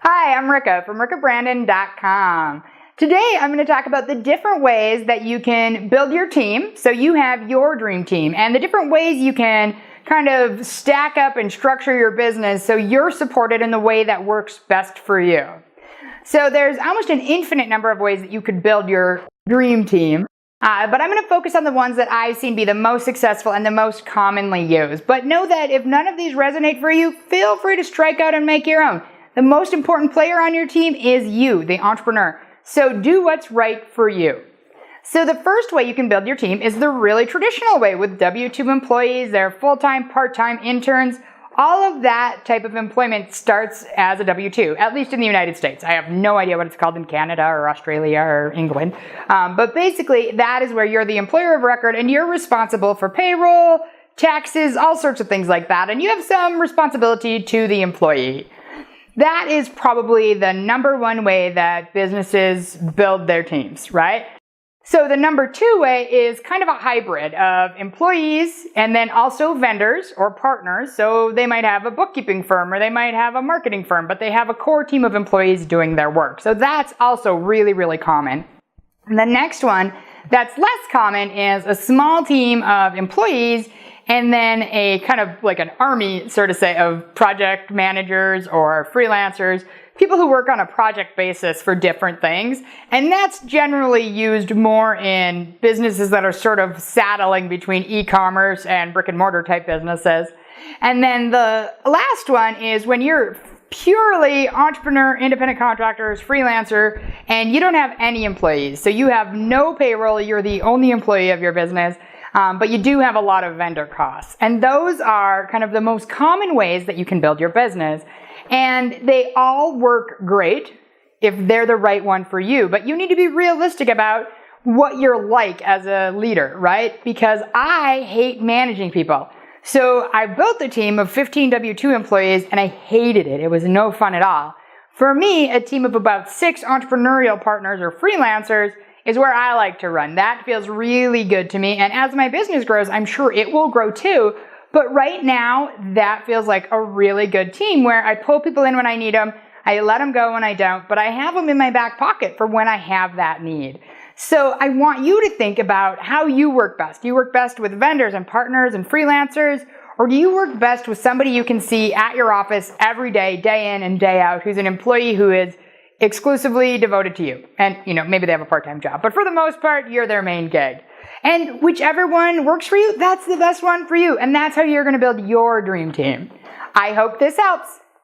Hi, I'm Ricka from rickabrandon.com. Today I'm going to talk about the different ways that you can build your team so you have your dream team, and the different ways you can kind of stack up and structure your business so you're supported in the way that works best for you. So there's almost an infinite number of ways that you could build your dream team. But I'm going to focus on the ones that I've seen be the most successful and the most commonly used. But know that if none of these resonate for you, feel free to strike out and make your own. The most important player on your team is you, the entrepreneur. So do what's right for you. So the first way you can build your team is the really traditional way with W-2 employees, their full-time, part-time interns. All of that type of employment starts as a W-2, at least in the United States. I have no idea what it's called in Canada or Australia or England. But basically, that is where you're the employer of record and you're responsible for payroll, taxes, all sorts of things like that. And you have some responsibility to the employee. That is probably the number one way that businesses build their teams, right? So the number two way is kind of a hybrid of employees and then also vendors or partners. So they might have a bookkeeping firm or they might have a marketing firm, but they have a core team of employees doing their work. So that's also really, really common. And the next one that's less common is a small team of employees and then a kind of like an army, sort of say, of project managers or freelancers, people who work on a project basis for different things. And that's generally used more in businesses that are sort of saddling between e-commerce and brick and mortar type businesses. And then the last one is when you're purely entrepreneur, independent contractors, freelancer, and you don't have any employees. So you have no payroll, you're the only employee of your business. But you do have a lot of vendor costs. And those are kind of the most common ways that you can build your business. And they all work great if they're the right one for you. But you need to be realistic about what you're like as a leader, right? Because I hate managing people. So I built a team of 15 W-2 employees and I hated it. It was no fun at all. For me, a team of about 6 entrepreneurial partners or freelancers is where I like to run. That feels really good to me. And as my business grows, I'm sure it will grow too. But right now, that feels like a really good team where I pull people in when I need them. I let them go when I don't, but I have them in my back pocket for when I have that need. So I want you to think about how you work best. Do you work best with vendors and partners and freelancers? Or do you work best with somebody you can see at your office every day, day in and day out, who's an employee who is exclusively devoted to you? And, maybe they have a part-time job, but for the most part, you're their main gig. And whichever one works for you, that's the best one for you. And that's how you're going to build your dream team. I hope this helps.